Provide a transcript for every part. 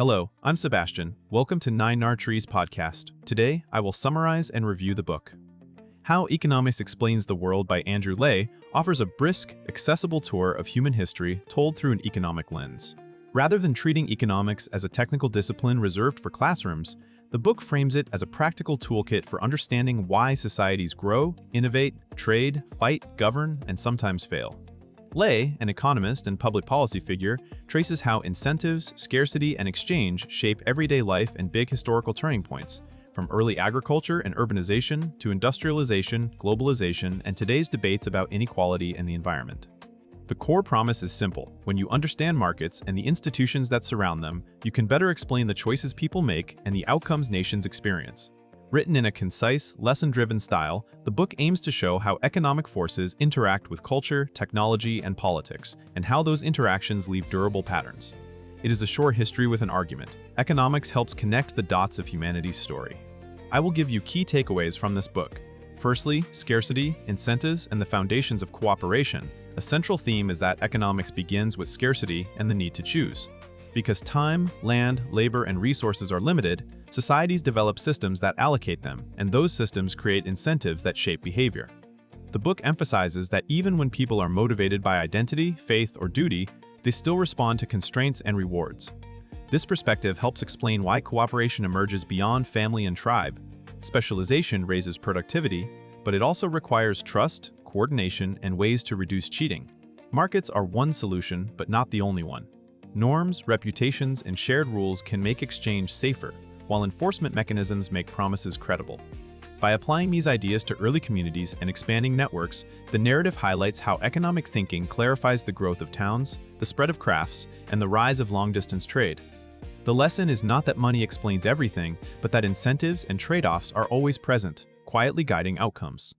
Hello, I'm Sebastian. Welcome to Nine Trees podcast. Today, I will summarize and review the book. How Economics Explains the World by Andrew Leigh offers a brisk, accessible tour of human history told through an economic lens. Rather than treating economics as a technical discipline reserved for classrooms, the book frames it as a practical toolkit for understanding why societies grow, innovate, trade, fight, govern, and sometimes fail. Leigh, an economist and public policy figure, traces how incentives, scarcity, and exchange shape everyday life and big historical turning points, from early agriculture and urbanization to industrialization, globalization, and today's debates about inequality and the environment. The core promise is simple. When you understand markets and the institutions that surround them, you can better explain the choices people make and the outcomes nations experience. Written in a concise, lesson-driven style, the book aims to show how economic forces interact with culture, technology, and politics, and how those interactions leave durable patterns. It is a short history with an argument. Economics helps connect the dots of humanity's story. I will give you key takeaways from this book. Firstly, scarcity, incentives, and the foundations of cooperation. A central theme is that economics begins with scarcity and the need to choose. Because time, land, labor, and resources are limited, societies develop systems that allocate them, and those systems create incentives that shape behavior. The book emphasizes that even when people are motivated by identity, faith, or duty, they still respond to constraints and rewards. This perspective helps explain why cooperation emerges beyond family and tribe. Specialization raises productivity, but it also requires trust, coordination, and ways to reduce cheating. Markets are one solution, but not the only one. Norms, reputations, and shared rules can make exchange safer, while enforcement mechanisms make promises credible. By applying these ideas to early communities and expanding networks, the narrative highlights how economic thinking clarifies the growth of towns, the spread of crafts, and the rise of long-distance trade. The lesson is not that money explains everything, but that incentives and trade-offs are always present, quietly guiding outcomes.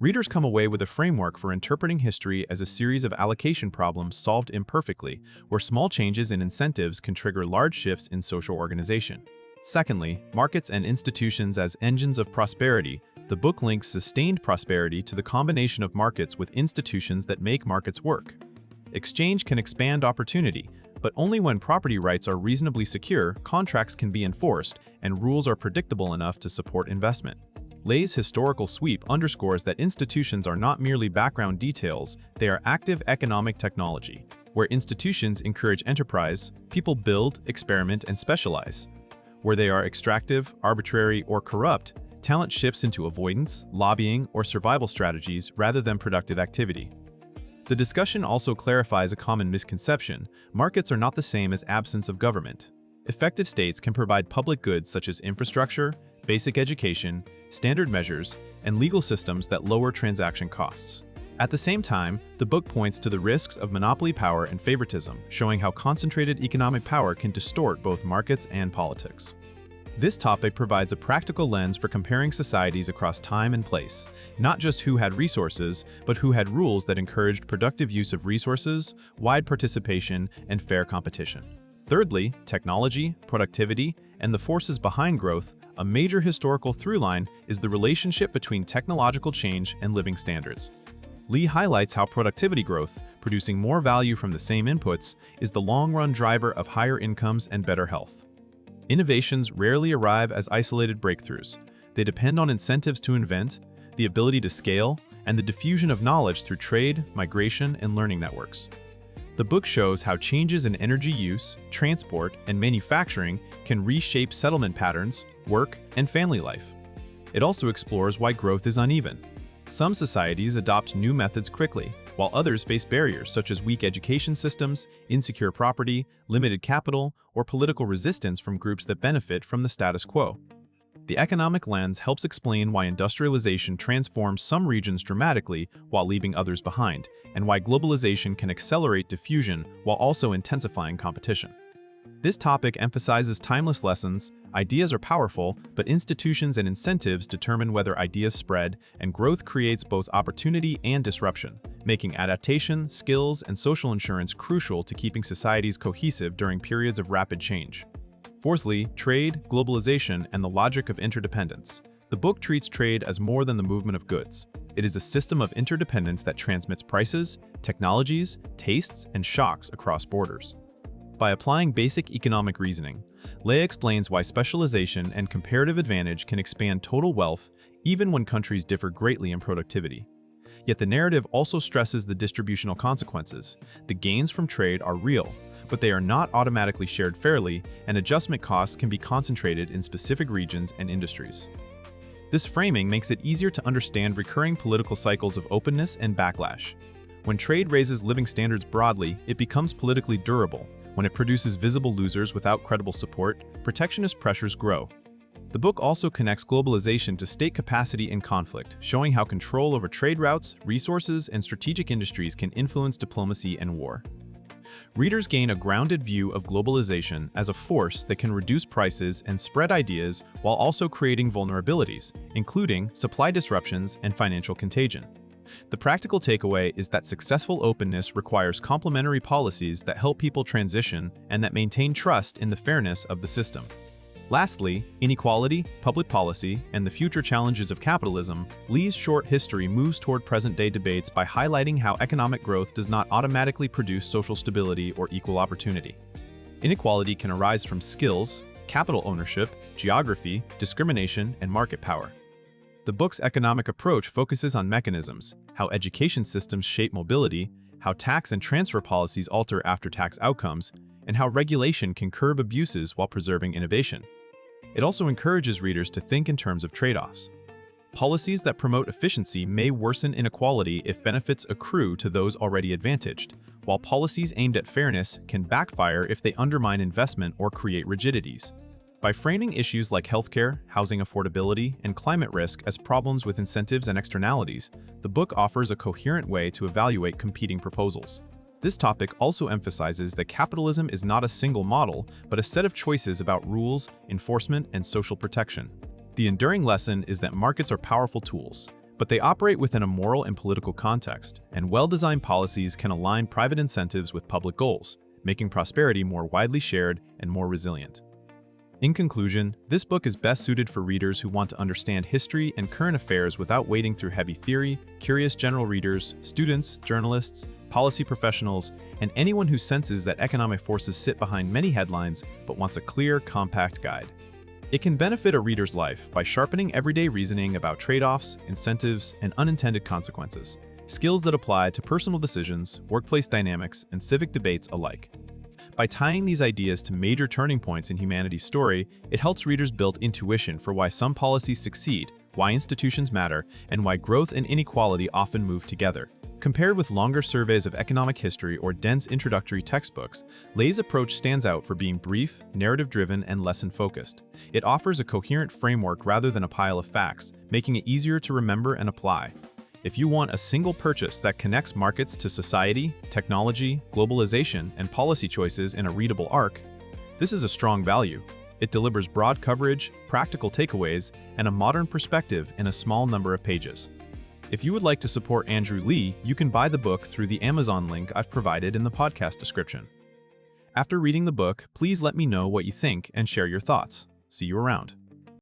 Readers come away with a framework for interpreting history as a series of allocation problems solved imperfectly, where small changes in incentives can trigger large shifts in social organization. Secondly, markets and institutions as engines of prosperity. The book links sustained prosperity to the combination of markets with institutions that make markets work. Exchange can expand opportunity, but only when property rights are reasonably secure, contracts can be enforced, and rules are predictable enough to support investment. Leigh's historical sweep underscores that institutions are not merely background details, they are active economic technology. Where institutions encourage enterprise, people build, experiment, and specialize. Where they are extractive, arbitrary, or corrupt, talent shifts into avoidance, lobbying, or survival strategies rather than productive activity. The discussion also clarifies a common misconception: markets are not the same as absence of government. Effective states can provide public goods such as infrastructure, basic education, standard measures, and legal systems that lower transaction costs. At the same time, the book points to the risks of monopoly power and favoritism, showing how concentrated economic power can distort both markets and politics. This topic provides a practical lens for comparing societies across time and place, not just who had resources, but who had rules that encouraged productive use of resources, wide participation, and fair competition. Thirdly, technology, productivity, and the forces behind growth. A major historical through-line is the relationship between technological change and living standards. Leigh highlights how productivity growth, producing more value from the same inputs, is the long-run driver of higher incomes and better health. Innovations rarely arrive as isolated breakthroughs. They depend on incentives to invent, the ability to scale, and the diffusion of knowledge through trade, migration, and learning networks. The book shows how changes in energy use, transport, and manufacturing can reshape settlement patterns, work, and family life. It also explores why growth is uneven. Some societies adopt new methods quickly, while others face barriers such as weak education systems, insecure property, limited capital, or political resistance from groups that benefit from the status quo. The economic lens helps explain why industrialization transforms some regions dramatically while leaving others behind, and why globalization can accelerate diffusion while also intensifying competition. This topic emphasizes timeless lessons. Ideas are powerful, but institutions and incentives determine whether ideas spread, and growth creates both opportunity and disruption, making adaptation, skills, and social insurance crucial to keeping societies cohesive during periods of rapid change. Fourthly, trade, globalization, and the logic of interdependence. The book treats trade as more than the movement of goods. It is a system of interdependence that transmits prices, technologies, tastes, and shocks across borders. By applying basic economic reasoning, Leigh explains why specialization and comparative advantage can expand total wealth even when countries differ greatly in productivity. Yet the narrative also stresses the distributional consequences. The gains from trade are real, but they are not automatically shared fairly, and adjustment costs can be concentrated in specific regions and industries. This framing makes it easier to understand recurring political cycles of openness and backlash. When trade raises living standards broadly, it becomes politically durable. When it produces visible losers without credible support, protectionist pressures grow. The book also connects globalization to state capacity and conflict, showing how control over trade routes, resources, and strategic industries can influence diplomacy and war. Readers gain a grounded view of globalization as a force that can reduce prices and spread ideas while also creating vulnerabilities, including supply disruptions and financial contagion. The practical takeaway is that successful openness requires complementary policies that help people transition and that maintain trust in the fairness of the system. Lastly, inequality, public policy, and the future challenges of capitalism, Leigh's short history moves toward present-day debates by highlighting how economic growth does not automatically produce social stability or equal opportunity. Inequality can arise from skills, capital ownership, geography, discrimination, and market power. The book's economic approach focuses on mechanisms, how education systems shape mobility, how tax and transfer policies alter after-tax outcomes, and how regulation can curb abuses while preserving innovation. It also encourages readers to think in terms of trade-offs. Policies that promote efficiency may worsen inequality if benefits accrue to those already advantaged, while policies aimed at fairness can backfire if they undermine investment or create rigidities. By framing issues like healthcare, housing affordability, and climate risk as problems with incentives and externalities, the book offers a coherent way to evaluate competing proposals. This topic also emphasizes that capitalism is not a single model, but a set of choices about rules, enforcement, and social protection. The enduring lesson is that markets are powerful tools, but they operate within a moral and political context, and well-designed policies can align private incentives with public goals, making prosperity more widely shared and more resilient. In conclusion, this book is best suited for readers who want to understand history and current affairs without wading through heavy theory, curious general readers, students, journalists, policy professionals, and anyone who senses that economic forces sit behind many headlines but wants a clear, compact guide. It can benefit a reader's life by sharpening everyday reasoning about trade-offs, incentives, and unintended consequences, skills that apply to personal decisions, workplace dynamics, and civic debates alike. By tying these ideas to major turning points in humanity's story, it helps readers build intuition for why some policies succeed, why institutions matter, and why growth and inequality often move together. Compared with longer surveys of economic history or dense introductory textbooks, Leigh's approach stands out for being brief, narrative-driven, and lesson-focused. It offers a coherent framework rather than a pile of facts, making it easier to remember and apply. If you want a single purchase that connects markets to society, technology, globalization, and policy choices in a readable arc, this is a strong value. It delivers broad coverage, practical takeaways, and a modern perspective in a small number of pages. If you would like to support Andrew Leigh, you can buy the book through the Amazon link I've provided in the podcast description. After reading the book, please let me know what you think and share your thoughts. See you around.